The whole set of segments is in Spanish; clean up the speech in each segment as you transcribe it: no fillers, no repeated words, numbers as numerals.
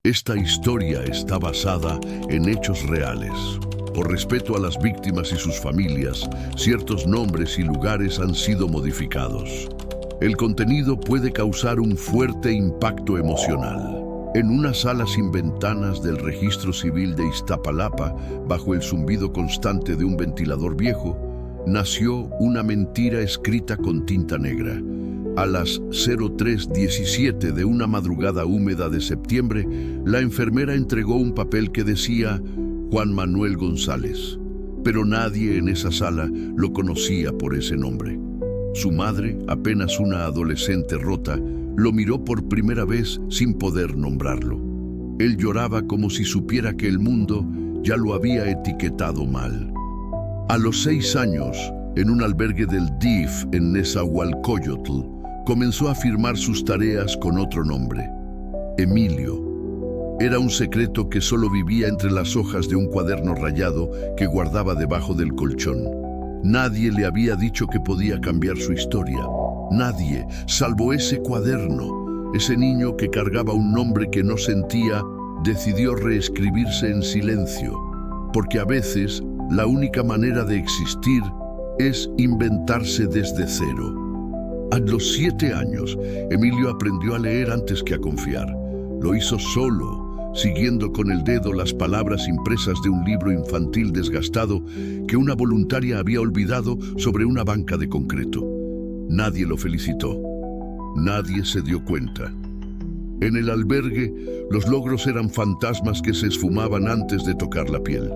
Esta historia está basada en hechos reales. Por respeto a las víctimas y sus familias, ciertos nombres y lugares han sido modificados. El contenido puede causar un fuerte impacto emocional. En una sala sin ventanas del Registro Civil de Iztapalapa, bajo el zumbido constante de un ventilador viejo, nació una mentira escrita con tinta negra. A las 03:17 de una madrugada húmeda de septiembre, la enfermera entregó un papel que decía Juan Manuel González, pero nadie en esa sala lo conocía por ese nombre. Su madre, apenas una adolescente rota, lo miró por primera vez sin poder nombrarlo. Él lloraba como si supiera que el mundo ya lo había etiquetado mal. A los 6 años, en un albergue del DIF en Nezahualcóyotl, comenzó a firmar sus tareas con otro nombre, Emilio. Era un secreto que solo vivía entre las hojas de un cuaderno rayado que guardaba debajo del colchón. Nadie le había dicho que podía cambiar su historia. Nadie, salvo ese cuaderno. Ese niño que cargaba un nombre que no sentía, decidió reescribirse en silencio, porque a veces la única manera de existir es inventarse desde cero. A los 7 años, Emilio aprendió a leer antes que a confiar. Lo hizo solo, siguiendo con el dedo las palabras impresas de un libro infantil desgastado que una voluntaria había olvidado sobre una banca de concreto. Nadie lo felicitó. Nadie se dio cuenta. En el albergue, los logros eran fantasmas que se esfumaban antes de tocar la piel.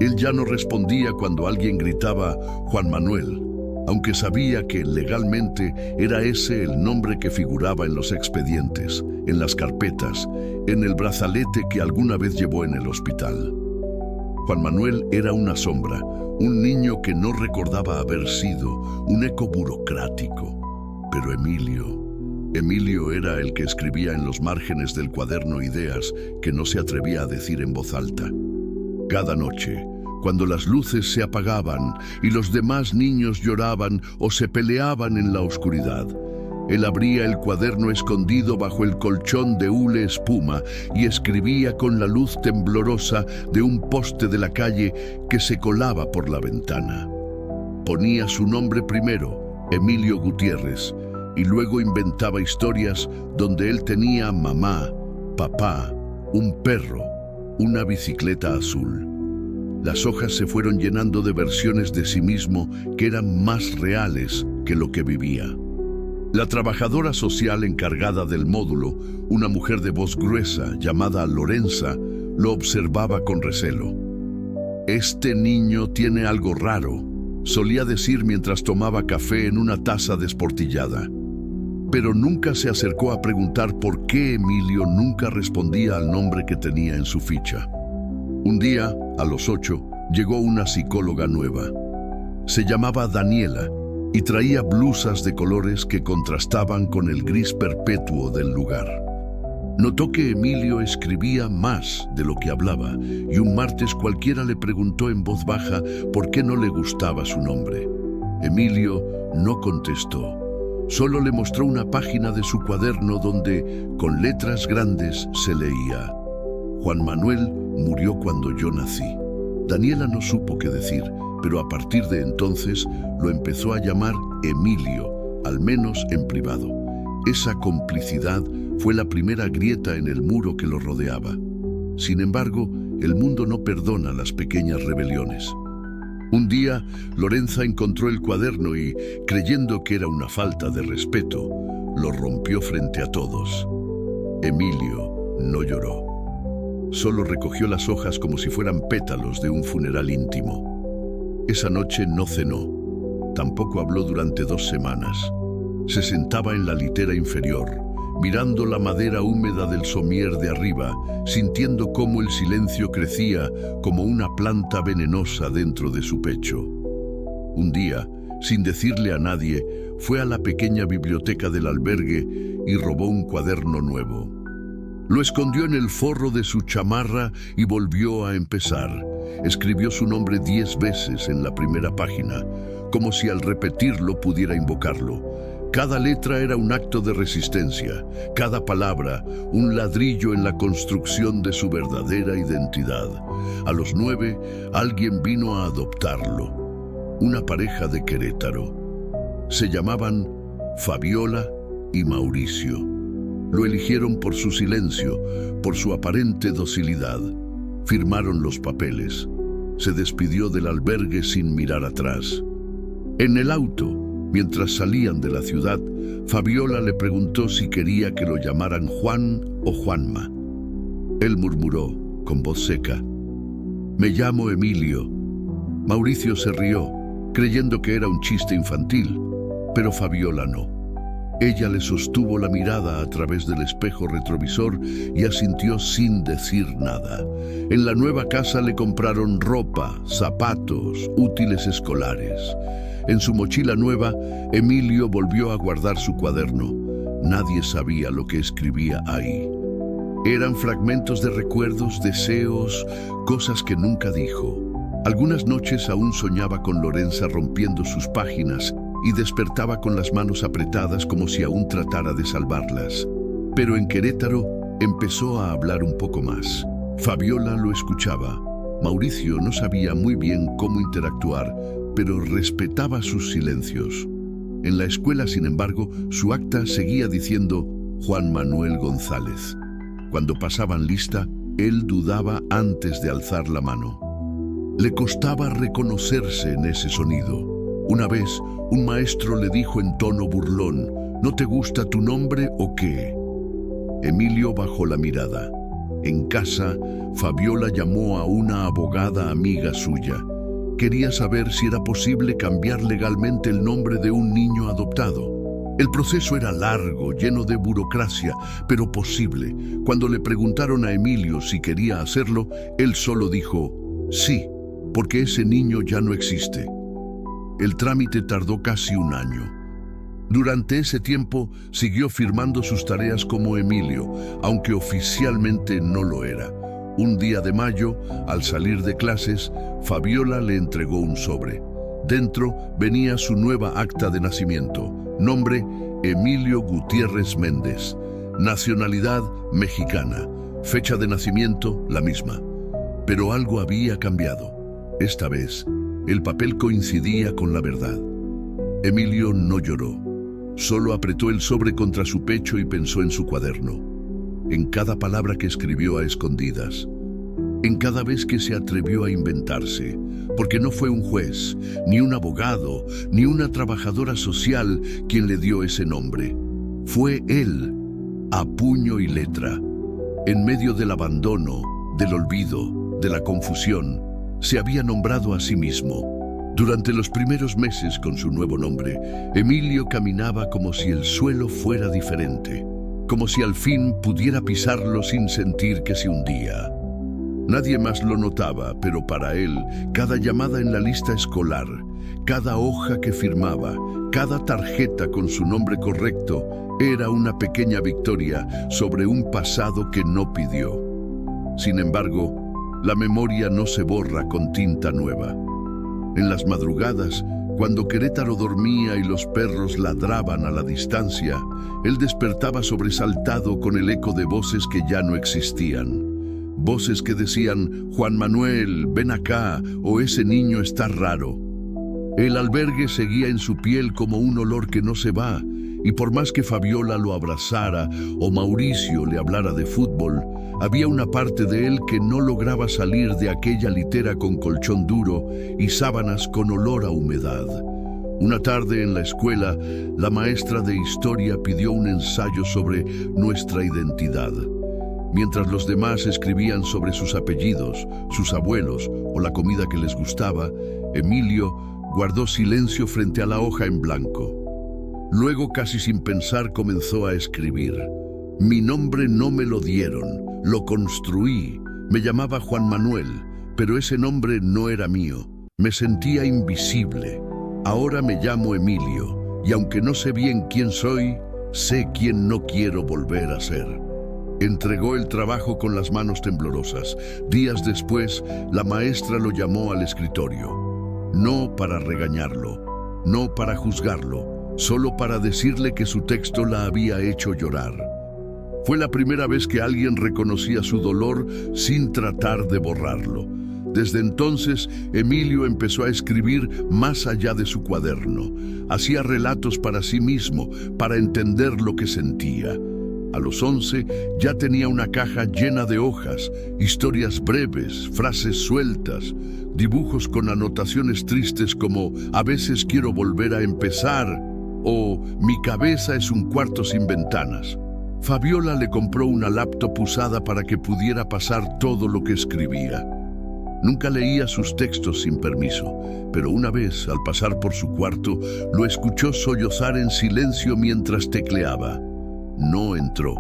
Él ya no respondía cuando alguien gritaba Juan Manuel, aunque sabía que legalmente era ese el nombre que figuraba en los expedientes, en las carpetas, en el brazalete que alguna vez llevó en el hospital. Juan Manuel era una sombra, un niño que no recordaba haber sido, un eco burocrático. Pero Emilio era el que escribía en los márgenes del cuaderno ideas que no se atrevía a decir en voz alta. Cada noche, cuando las luces se apagaban y los demás niños lloraban o se peleaban en la oscuridad, él abría el cuaderno escondido bajo el colchón de hule espuma y escribía con la luz temblorosa de un poste de la calle que se colaba por la ventana. Ponía su nombre primero, Emilio Gutiérrez, y luego inventaba historias donde él tenía mamá, papá, un perro, una bicicleta azul. Las hojas se fueron llenando de versiones de sí mismo que eran más reales que lo que vivía. La trabajadora social encargada del módulo, una mujer de voz gruesa llamada Lorenza, lo observaba con recelo. «Este niño tiene algo raro», solía decir mientras tomaba café en una taza desportillada. Pero nunca se acercó a preguntar por qué Emilio nunca respondía al nombre que tenía en su ficha. Un día, a los 8, llegó una psicóloga nueva. Se llamaba Daniela y traía blusas de colores que contrastaban con el gris perpetuo del lugar. Notó que Emilio escribía más de lo que hablaba y un martes cualquiera le preguntó en voz baja por qué no le gustaba su nombre. Emilio no contestó. Solo le mostró una página de su cuaderno donde, con letras grandes, se leía: Juan Manuel murió cuando yo nací. Daniela no supo qué decir, pero a partir de entonces lo empezó a llamar Emilio, al menos en privado. Esa complicidad fue la primera grieta en el muro que lo rodeaba. Sin embargo, el mundo no perdona las pequeñas rebeliones. Un día, Lorenza encontró el cuaderno y, creyendo que era una falta de respeto, lo rompió frente a todos. Emilio no lloró. Solo recogió las hojas como si fueran pétalos de un funeral íntimo. Esa noche no cenó. Tampoco habló durante 2 semanas. Se sentaba en la litera inferior, mirando la madera húmeda del somier de arriba, sintiendo cómo el silencio crecía como una planta venenosa dentro de su pecho. Un día, sin decirle a nadie, fue a la pequeña biblioteca del albergue y robó un cuaderno nuevo. Lo escondió en el forro de su chamarra y volvió a empezar. Escribió su nombre 10 veces en la primera página, como si al repetirlo pudiera invocarlo. Cada letra era un acto de resistencia, cada palabra un ladrillo en la construcción de su verdadera identidad. A los 9, alguien vino a adoptarlo, una pareja de Querétaro. Se llamaban Fabiola y Mauricio. Lo eligieron por su silencio, por su aparente docilidad. Firmaron los papeles. Se despidió del albergue sin mirar atrás. En el auto, mientras salían de la ciudad, Fabiola le preguntó si quería que lo llamaran Juan o Juanma. Él murmuró, con voz seca: «Me llamo Emilio». Mauricio se rió, creyendo que era un chiste infantil, pero Fabiola no. Ella le sostuvo la mirada a través del espejo retrovisor y asintió sin decir nada. En la nueva casa le compraron ropa, zapatos, útiles escolares. En su mochila nueva, Emilio volvió a guardar su cuaderno. Nadie sabía lo que escribía ahí. Eran fragmentos de recuerdos, deseos, cosas que nunca dijo. Algunas noches aún soñaba con Lorenza rompiendo sus páginas y despertaba con las manos apretadas como si aún tratara de salvarlas. Pero en Querétaro empezó a hablar un poco más. Fabiola lo escuchaba. Mauricio no sabía muy bien cómo interactuar, pero respetaba sus silencios. En la escuela, sin embargo, su acta seguía diciendo Juan Manuel González. Cuando pasaban lista, él dudaba antes de alzar la mano. Le costaba reconocerse en ese sonido. Una vez, un maestro le dijo en tono burlón: ¿No te gusta tu nombre o qué? Emilio bajó la mirada. En casa, Fabiola llamó a una abogada amiga suya. Quería saber si era posible cambiar legalmente el nombre de un niño adoptado. El proceso era largo, lleno de burocracia, pero posible. Cuando le preguntaron a Emilio si quería hacerlo, él solo dijo sí, porque ese niño ya no existe. El trámite tardó casi un año. Durante ese tiempo siguió firmando sus tareas como Emilio, aunque oficialmente no lo era. Un día de mayo, al salir de clases, Fabiola le entregó un sobre. Dentro venía su nueva acta de nacimiento. Nombre: Emilio Gutiérrez Méndez. Nacionalidad: mexicana. Fecha de nacimiento: la misma. Pero algo había cambiado. Esta vez, el papel coincidía con la verdad. Emilio no lloró. Solo apretó el sobre contra su pecho y pensó en su cuaderno. En cada palabra que escribió a escondidas. En cada vez que se atrevió a inventarse. Porque no fue un juez, ni un abogado, ni una trabajadora social quien le dio ese nombre. Fue él, a puño y letra. En medio del abandono, del olvido, de la confusión, se había nombrado a sí mismo. Durante los primeros meses con su nuevo nombre, Emilio caminaba como si el suelo fuera diferente, como si al fin pudiera pisarlo sin sentir que se hundía. Nadie más lo notaba, pero para él, cada llamada en la lista escolar, cada hoja que firmaba, cada tarjeta con su nombre correcto, era una pequeña victoria sobre un pasado que no pidió. Sin embargo, la memoria no se borra con tinta nueva. En las madrugadas, cuando Querétaro dormía y los perros ladraban a la distancia, él despertaba sobresaltado con el eco de voces que ya no existían. Voces que decían: Juan Manuel, ven acá, o ese niño está raro. El albergue seguía en su piel como un olor que no se va, y por más que Fabiola lo abrazara o Mauricio le hablara de fútbol, había una parte de él que no lograba salir de aquella litera con colchón duro y sábanas con olor a humedad. Una tarde en la escuela, la maestra de historia pidió un ensayo sobre nuestra identidad. Mientras los demás escribían sobre sus apellidos, sus abuelos o la comida que les gustaba, Emilio guardó silencio frente a la hoja en blanco. Luego, casi sin pensar, comenzó a escribir. Mi nombre no me lo dieron, lo construí. Me llamaba Juan Manuel, pero ese nombre no era mío. Me sentía invisible. Ahora me llamo Emilio, y aunque no sé bien quién soy, sé quién no quiero volver a ser. Entregó el trabajo con las manos temblorosas. Días después, la maestra lo llamó al escritorio. No para regañarlo, no para juzgarlo, solo para decirle que su texto la había hecho llorar. Fue la primera vez que alguien reconocía su dolor sin tratar de borrarlo. Desde entonces, Emilio empezó a escribir más allá de su cuaderno. Hacía relatos para sí mismo, para entender lo que sentía. A los 11 ya tenía una caja llena de hojas, historias breves, frases sueltas, dibujos con anotaciones tristes como "a veces quiero volver a empezar" o "mi cabeza es un cuarto sin ventanas". Fabiola le compró una laptop usada para que pudiera pasar todo lo que escribía. Nunca leía sus textos sin permiso, pero una vez, al pasar por su cuarto, lo escuchó sollozar en silencio mientras tecleaba. No entró.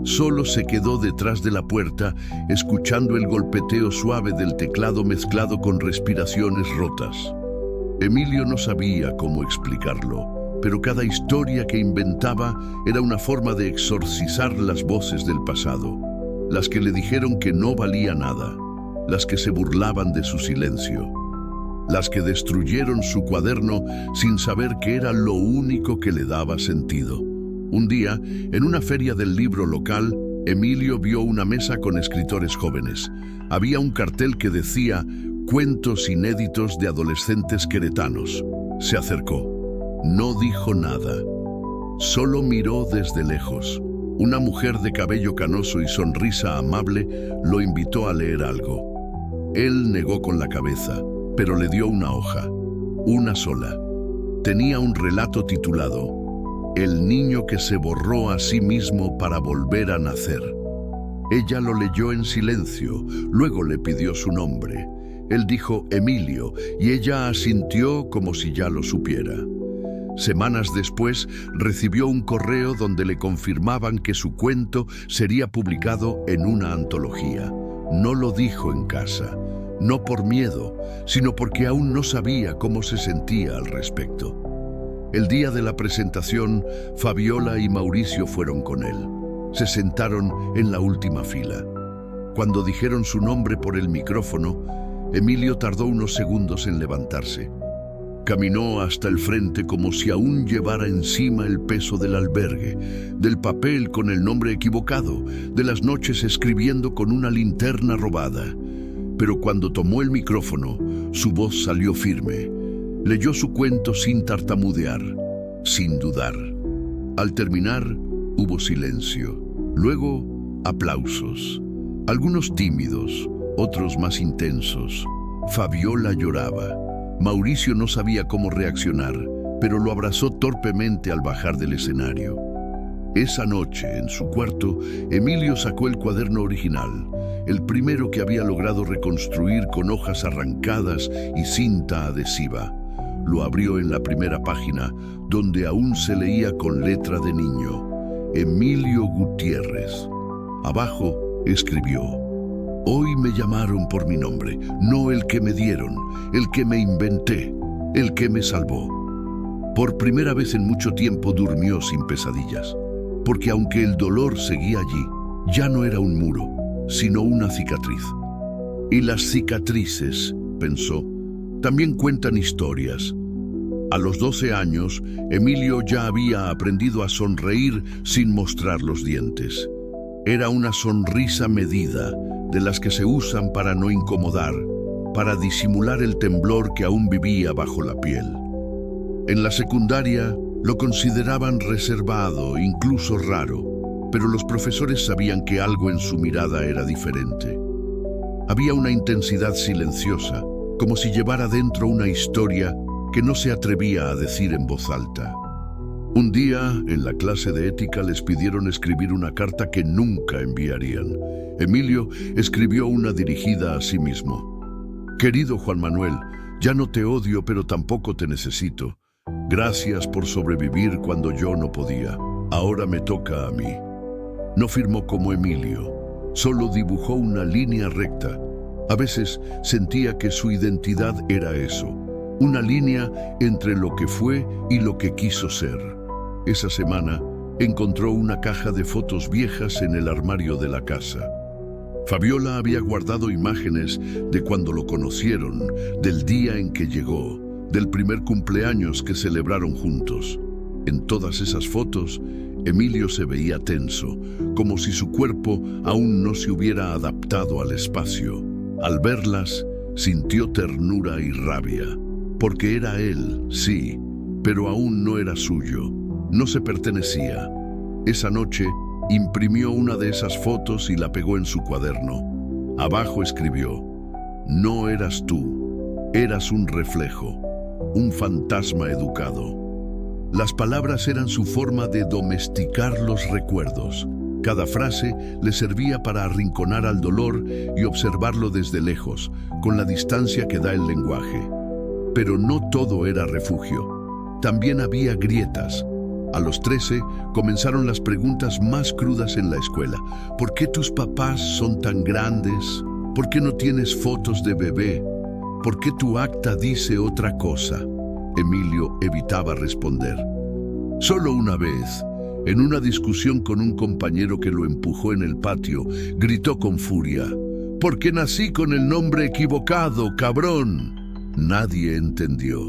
Solo se quedó detrás de la puerta, escuchando el golpeteo suave del teclado mezclado con respiraciones rotas. Emilio no sabía cómo explicarlo, pero cada historia que inventaba era una forma de exorcizar las voces del pasado, las que le dijeron que no valía nada, las que se burlaban de su silencio, las que destruyeron su cuaderno sin saber que era lo único que le daba sentido. Un día, en una feria del libro local, Emilio vio una mesa con escritores jóvenes. Había un cartel que decía "Cuentos inéditos de adolescentes queretanos". Se acercó. No dijo nada. Solo miró desde lejos. Una mujer de cabello canoso y sonrisa amable lo invitó a leer algo. Él negó con la cabeza, pero le dio una hoja, una sola. Tenía un relato titulado "El niño que se borró a sí mismo para volver a nacer". Ella lo leyó en silencio, luego le pidió su nombre. Él dijo Emilio y ella asintió como si ya lo supiera. Semanas después recibió un correo donde le confirmaban que su cuento sería publicado en una antología. No lo dijo en casa, no por miedo, sino porque aún no sabía cómo se sentía al respecto. El día de la presentación, Fabiola y Mauricio fueron con él. Se sentaron en la última fila. Cuando dijeron su nombre por el micrófono, Emilio tardó unos segundos en levantarse. Caminó hasta el frente como si aún llevara encima el peso del albergue, del papel con el nombre equivocado, de las noches escribiendo con una linterna robada. Pero cuando tomó el micrófono, su voz salió firme. Leyó su cuento sin tartamudear, sin dudar. Al terminar, hubo silencio. Luego, aplausos. Algunos tímidos, otros más intensos. Fabiola lloraba. Mauricio no sabía cómo reaccionar, pero lo abrazó torpemente al bajar del escenario. Esa noche, en su cuarto, Emilio sacó el cuaderno original, el primero que había logrado reconstruir con hojas arrancadas y cinta adhesiva. Lo abrió en la primera página, donde aún se leía con letra de niño: Emilio Gutiérrez. Abajo escribió: "Hoy me llamaron por mi nombre, no el que me dieron, el que me inventé, el que me salvó". Por primera vez en mucho tiempo durmió sin pesadillas, porque aunque el dolor seguía allí, ya no era un muro, sino una cicatriz. Y las cicatrices, pensó, también cuentan historias. A los 12 años, Emilio ya había aprendido a sonreír sin mostrar los dientes. Era una sonrisa medida, de las que se usan para no incomodar, para disimular el temblor que aún vivía bajo la piel. En la secundaria lo consideraban reservado, incluso raro, pero los profesores sabían que algo en su mirada era diferente. Había una intensidad silenciosa, como si llevara dentro una historia que no se atrevía a decir en voz alta. Un día, en la clase de ética, les pidieron escribir una carta que nunca enviarían. Emilio escribió una dirigida a sí mismo. Querido Juan Manuel, ya no te odio, pero tampoco te necesito. Gracias por sobrevivir cuando yo no podía. Ahora me toca a mí. No firmó como Emilio, solo dibujó una línea recta. A veces sentía que su identidad era eso, una línea entre lo que fue y lo que quiso ser. Esa semana encontró una caja de fotos viejas en el armario de la casa. Fabiola había guardado imágenes de cuando lo conocieron, del día en que llegó, del primer cumpleaños que celebraron juntos. En todas esas fotos, Emilio se veía tenso, como si su cuerpo aún no se hubiera adaptado al espacio. Al verlas, sintió ternura y rabia, porque era él, sí, pero aún no era suyo, no se pertenecía. Esa noche, imprimió una de esas fotos y la pegó en su cuaderno. Abajo escribió: no eras tú, eras un reflejo, un fantasma educado. Las palabras eran su forma de domesticar los recuerdos. Cada frase le servía para arrinconar al dolor y observarlo desde lejos, con la distancia que da el lenguaje. Pero no todo era refugio. También había grietas. A los 13 comenzaron las preguntas más crudas en la escuela. ¿Por qué tus papás son tan grandes? ¿Por qué no tienes fotos de bebé? ¿Por qué tu acta dice otra cosa? Emilio evitaba responder. Solo una vez, en una discusión con un compañero que lo empujó en el patio, gritó con furia: «¡Porque nací con el nombre equivocado, cabrón!». Nadie entendió.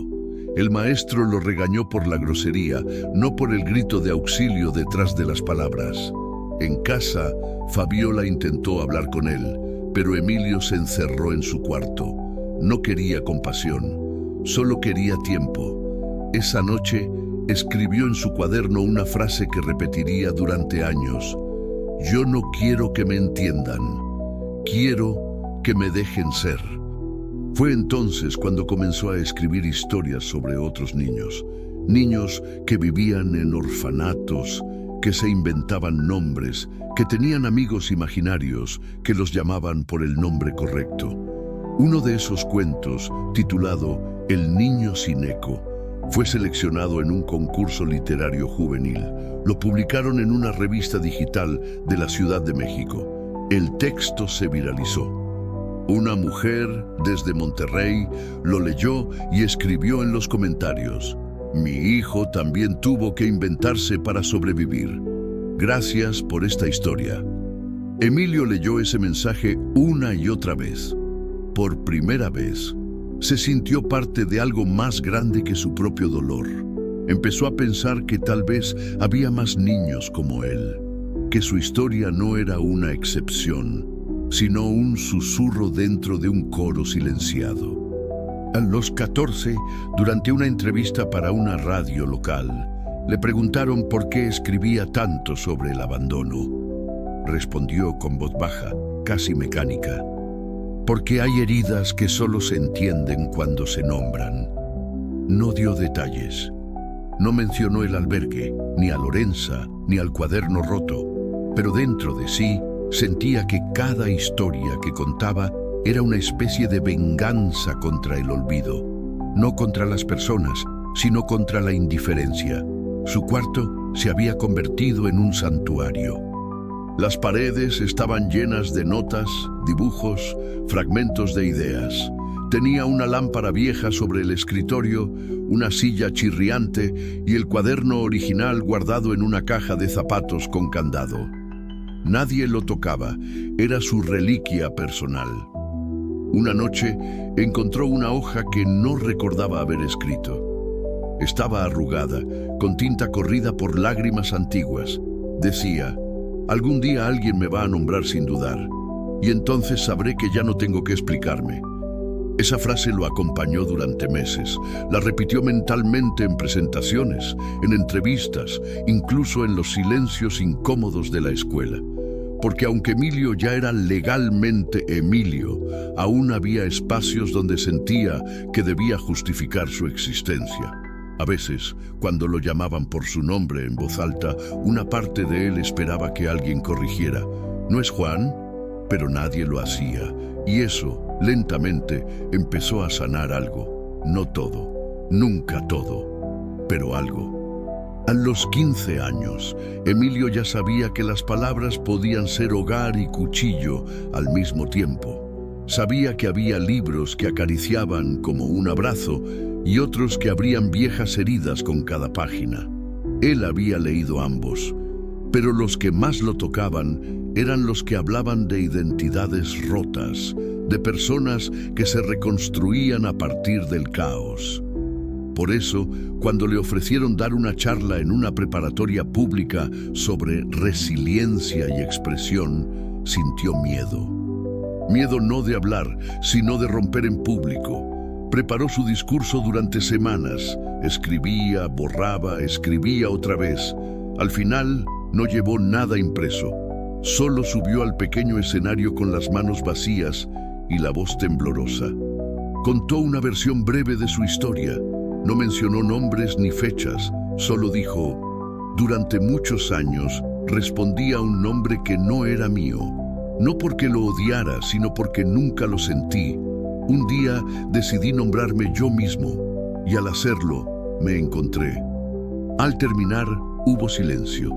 El maestro lo regañó por la grosería, no por el grito de auxilio detrás de las palabras. En casa, Fabiola intentó hablar con él, pero Emilio se encerró en su cuarto. No quería compasión, solo quería tiempo. Esa noche, escribió en su cuaderno una frase que repetiría durante años: «Yo no quiero que me entiendan, quiero que me dejen ser». Fue entonces cuando comenzó a escribir historias sobre otros niños, niños que vivían en orfanatos, que se inventaban nombres, que tenían amigos imaginarios que los llamaban por el nombre correcto. Uno de esos cuentos, titulado El niño sin eco, fue seleccionado en un concurso literario juvenil. Lo publicaron en una revista digital de la Ciudad de México. El texto se viralizó. Una mujer desde Monterrey lo leyó y escribió en los comentarios: «Mi hijo también tuvo que inventarse para sobrevivir. Gracias por esta historia». Emilio leyó ese mensaje una y otra vez. Por primera vez, se sintió parte de algo más grande que su propio dolor. Empezó a pensar que tal vez había más niños como él, que su historia no era una excepción, sino un susurro dentro de un coro silenciado. A los 14, durante una entrevista para una radio local, le preguntaron por qué escribía tanto sobre el abandono. Respondió con voz baja, casi mecánica: «Porque hay heridas que solo se entienden cuando se nombran». No dio detalles. No mencionó el albergue, ni a Lorenza, ni al cuaderno roto, pero dentro de sí sentía que cada historia que contaba era una especie de venganza contra el olvido, no contra las personas, sino contra la indiferencia. Su cuarto se había convertido en un santuario. Las paredes estaban llenas de notas, dibujos, fragmentos de ideas. Tenía una lámpara vieja sobre el escritorio, una silla chirriante y el cuaderno original guardado en una caja de zapatos con candado. Nadie lo tocaba, era su reliquia personal. Una noche encontró una hoja que no recordaba haber escrito. Estaba arrugada, con tinta corrida por lágrimas antiguas. Decía: «Algún día alguien me va a nombrar sin dudar, y entonces sabré que ya no tengo que explicarme». Esa frase lo acompañó durante meses. La repitió mentalmente en presentaciones, en entrevistas, incluso en los silencios incómodos de la escuela. Porque aunque Emilio ya era legalmente Emilio, aún había espacios donde sentía que debía justificar su existencia. A veces, cuando lo llamaban por su nombre en voz alta, una parte de él esperaba que alguien corrigiera: «¿No es Juan?». Pero nadie lo hacía, y eso, lentamente, empezó a sanar algo. No todo, nunca todo, pero algo. A los 15 años, Emilio ya sabía que las palabras podían ser hogar y cuchillo al mismo tiempo. Sabía que había libros que acariciaban como un abrazo y otros que abrían viejas heridas con cada página. Él había leído ambos, pero los que más lo tocaban eran los que hablaban de identidades rotas, de personas que se reconstruían a partir del caos. Por eso, cuando le ofrecieron dar una charla en una preparatoria pública sobre resiliencia y expresión, sintió miedo. Miedo no de hablar, sino de romper en público. Preparó su discurso durante semanas. Escribía, borraba, escribía otra vez. Al final, no llevó nada impreso. Solo subió al pequeño escenario con las manos vacías y la voz temblorosa. Contó una versión breve de su historia. No mencionó nombres ni fechas. Solo dijo: durante muchos años respondí a un nombre que no era mío. No porque lo odiara, sino porque nunca lo sentí. Un día decidí nombrarme yo mismo y al hacerlo me encontré. Al terminar hubo silencio.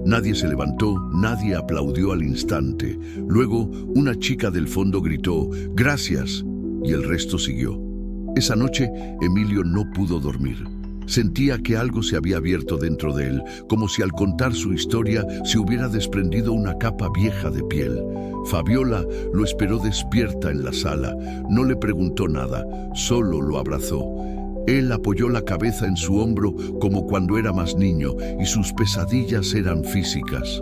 Nadie se levantó, nadie aplaudió al instante. Luego una chica del fondo gritó: «Gracias», y el resto siguió. Esa noche Emilio no pudo dormir. Sentía que algo se había abierto dentro de él, como si al contar su historia se hubiera desprendido una capa vieja de piel. Fabiola lo esperó despierta en la sala. No le preguntó nada, solo lo abrazó. Él apoyó la cabeza en su hombro como cuando era más niño, y sus pesadillas eran físicas.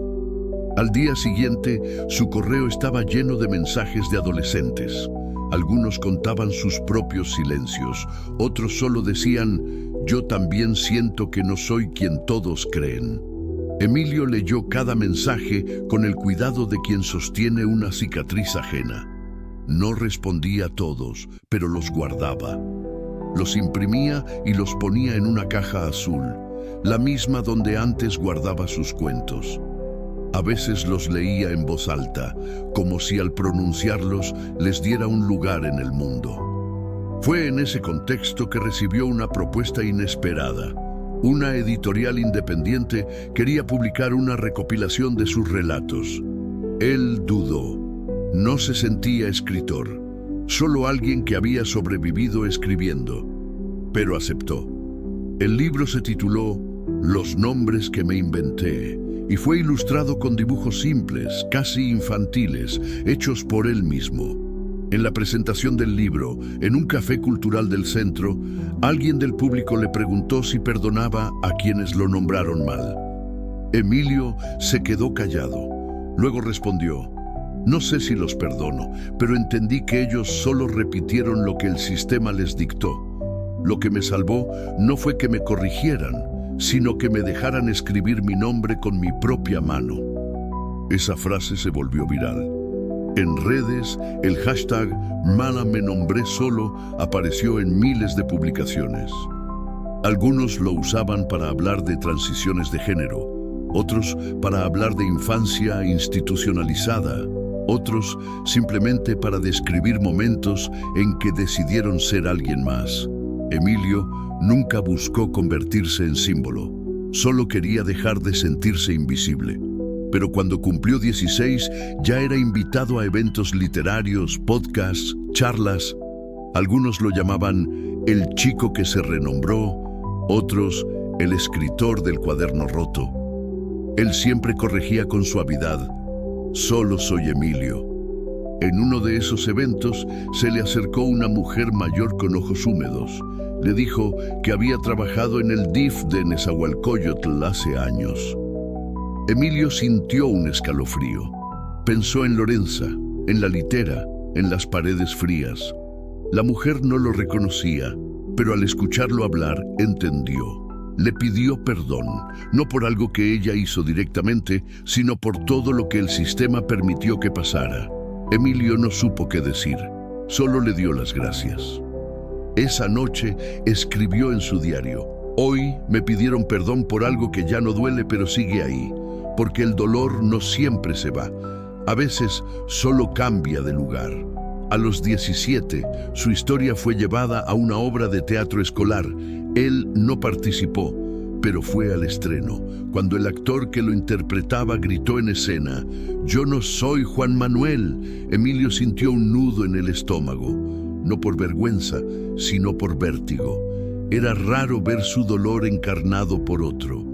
Al día siguiente, su correo estaba lleno de mensajes de adolescentes. Algunos contaban sus propios silencios, otros solo decían: «Yo también siento que no soy quien todos creen». Emilio leyó cada mensaje con el cuidado de quien sostiene una cicatriz ajena. No respondía a todos, pero los guardaba. Los imprimía y los ponía en una caja azul, la misma donde antes guardaba sus cuentos. A veces los leía en voz alta, como si al pronunciarlos les diera un lugar en el mundo. Fue en ese contexto que recibió una propuesta inesperada. Una editorial independiente quería publicar una recopilación de sus relatos. Él dudó. No se sentía escritor, solo alguien que había sobrevivido escribiendo. Pero aceptó. El libro se tituló «Los nombres que me inventé» y fue ilustrado con dibujos simples, casi infantiles, hechos por él mismo. En la presentación del libro, en un café cultural del centro, alguien del público le preguntó si perdonaba a quienes lo nombraron mal. Emilio se quedó callado. Luego respondió: «No sé si los perdono, pero entendí que ellos solo repitieron lo que el sistema les dictó. Lo que me salvó no fue que me corrigieran, sino que me dejaran escribir mi nombre con mi propia mano». Esa frase se volvió viral. En redes, el hashtag «Mala me nombré solo» apareció en miles de publicaciones. Algunos lo usaban para hablar de transiciones de género, otros para hablar de infancia institucionalizada, otros simplemente para describir momentos en que decidieron ser alguien más. Emilio nunca buscó convertirse en símbolo, solo quería dejar de sentirse invisible. Pero cuando cumplió 16, ya era invitado a eventos literarios, podcasts, charlas. Algunos lo llamaban el chico que se renombró, otros el escritor del cuaderno roto. Él siempre corregía con suavidad: «Solo soy Emilio». En uno de esos eventos se le acercó una mujer mayor con ojos húmedos. Le dijo que había trabajado en el DIF de Nezahualcóyotl hace años. Emilio sintió un escalofrío. Pensó en Lorenza, en la litera, en las paredes frías. La mujer no lo reconocía, pero al escucharlo hablar, entendió. Le pidió perdón, no por algo que ella hizo directamente, sino por todo lo que el sistema permitió que pasara. Emilio no supo qué decir, solo le dio las gracias. Esa noche escribió en su diario: «Hoy me pidieron perdón por algo que ya no duele, pero sigue ahí. Porque el dolor no siempre se va, a veces solo cambia de lugar». A los 17, su historia fue llevada a una obra de teatro escolar. Él no participó, pero fue al estreno. Cuando el actor que lo interpretaba gritó en escena: «Yo no soy Juan Manuel», Emilio sintió un nudo en el estómago, no por vergüenza, sino por vértigo. Era raro ver su dolor encarnado por otro.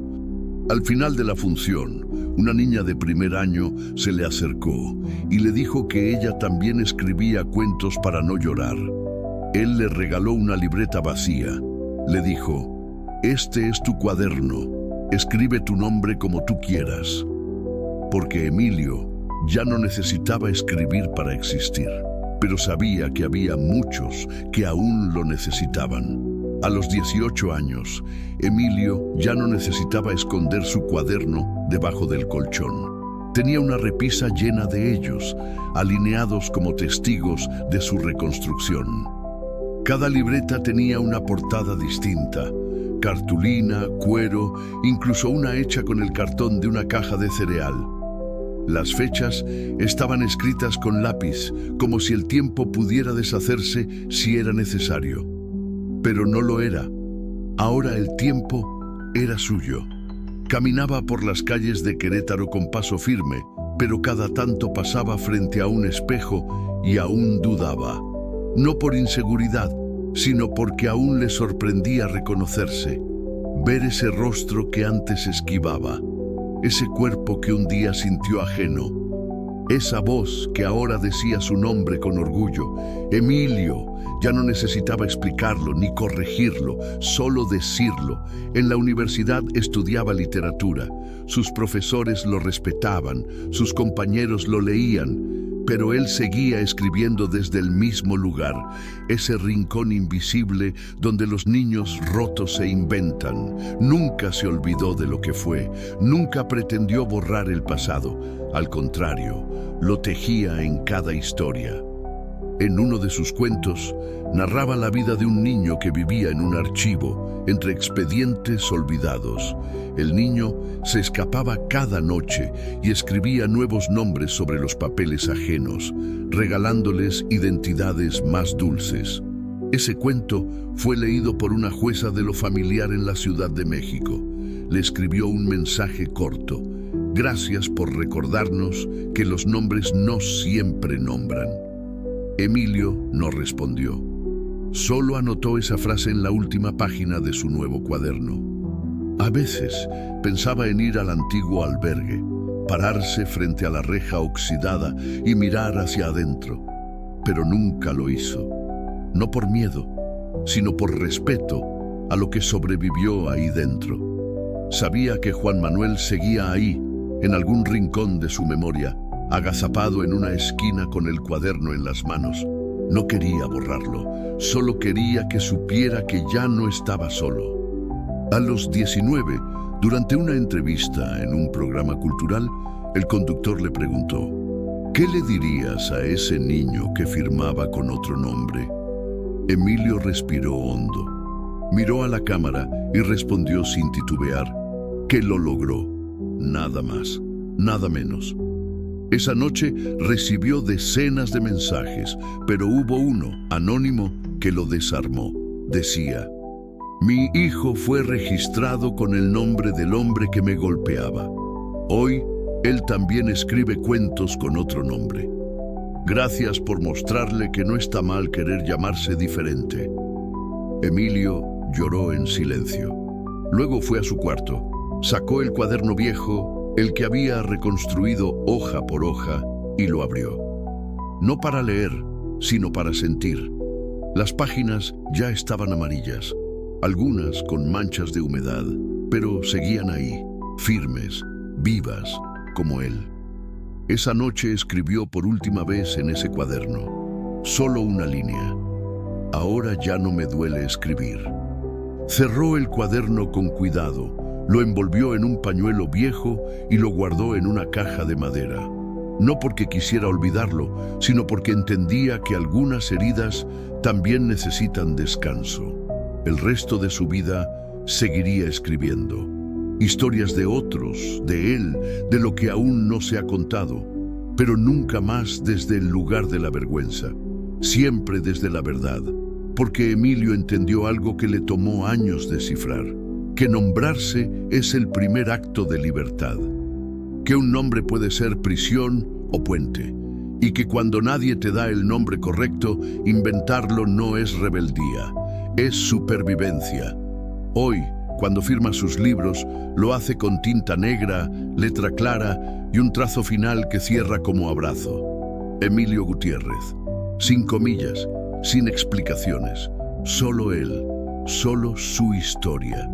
Al final de la función, una niña de primer año se le acercó y le dijo que ella también escribía cuentos para no llorar. Él le regaló una libreta vacía. Le dijo: «Este es tu cuaderno. Escribe tu nombre como tú quieras». Porque Emilio ya no necesitaba escribir para existir, pero sabía que había muchos que aún lo necesitaban. A los 18 años, Emilio ya no necesitaba esconder su cuaderno debajo del colchón. Tenía una repisa llena de ellos, alineados como testigos de su reconstrucción. Cada libreta tenía una portada distinta: cartulina, cuero, incluso una hecha con el cartón de una caja de cereal. Las fechas estaban escritas con lápiz, como si el tiempo pudiera deshacerse si era necesario. Pero no lo era. Ahora el tiempo era suyo. Caminaba por las calles de Querétaro con paso firme, pero cada tanto pasaba frente a un espejo y aún dudaba. No por inseguridad, sino porque aún le sorprendía reconocerse, ver ese rostro que antes esquivaba, ese cuerpo que un día sintió ajeno, esa voz que ahora decía su nombre con orgullo. Emilio ya no necesitaba explicarlo ni corregirlo, solo decirlo. En la universidad estudiaba literatura. Sus profesores lo respetaban, sus compañeros lo leían, pero él seguía escribiendo desde el mismo lugar, ese rincón invisible donde los niños rotos se inventan. Nunca se olvidó de lo que fue, nunca pretendió borrar el pasado. Al contrario, lo tejía en cada historia. En uno de sus cuentos, narraba la vida de un niño que vivía en un archivo, entre expedientes olvidados. El niño se escapaba cada noche y escribía nuevos nombres sobre los papeles ajenos, regalándoles identidades más dulces. Ese cuento fue leído por una jueza de lo familiar en la Ciudad de México. Le escribió un mensaje corto: «Gracias por recordarnos que los nombres no siempre nombran». Emilio no respondió. Solo anotó esa frase en la última página de su nuevo cuaderno. A veces pensaba en ir al antiguo albergue, pararse frente a la reja oxidada y mirar hacia adentro, pero nunca lo hizo. No por miedo, sino por respeto a lo que sobrevivió ahí dentro. Sabía que Juan Manuel seguía ahí, en algún rincón de su memoria, agazapado en una esquina con el cuaderno en las manos. No quería borrarlo, solo quería que supiera que ya no estaba solo. A los 19, durante una entrevista en un programa cultural, el conductor le preguntó: «¿Qué le dirías a ese niño que firmaba con otro nombre?». Emilio respiró hondo, miró a la cámara y respondió sin titubear que lo logró. Nada más, nada menos. Esa noche recibió decenas de mensajes, pero hubo uno, anónimo, que lo desarmó. Decía: «Mi hijo fue registrado con el nombre del hombre que me golpeaba. Hoy, él también escribe cuentos con otro nombre. Gracias por mostrarle que no está mal querer llamarse diferente». Emilio lloró en silencio. Luego fue a su cuarto, sacó el cuaderno viejo, el que había reconstruido hoja por hoja, y lo abrió. No para leer, sino para sentir. Las páginas ya estaban amarillas, algunas con manchas de humedad, pero seguían ahí, firmes, vivas, como él. Esa noche escribió por última vez en ese cuaderno, solo una línea: «Ahora ya no me duele escribir». Cerró el cuaderno con cuidado, lo envolvió en un pañuelo viejo y lo guardó en una caja de madera. No porque quisiera olvidarlo, sino porque entendía que algunas heridas también necesitan descanso. El resto de su vida seguiría escribiendo. Historias de otros, de él, de lo que aún no se ha contado, pero nunca más desde el lugar de la vergüenza, siempre desde la verdad, porque Emilio entendió algo que le tomó años descifrar: que nombrarse es el primer acto de libertad, que un nombre puede ser prisión o puente, y que cuando nadie te da el nombre correcto, inventarlo no es rebeldía, es supervivencia. Hoy, cuando firma sus libros, lo hace con tinta negra, letra clara y un trazo final que cierra como abrazo. Emilio Gutiérrez, sin comillas, sin explicaciones, solo él, solo su historia.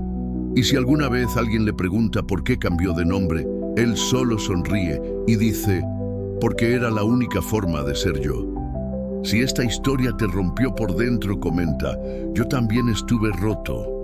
Y si alguna vez alguien le pregunta por qué cambió de nombre, él solo sonríe y dice, porque era la única forma de ser yo. Si esta historia te rompió por dentro, comenta, yo también estuve roto.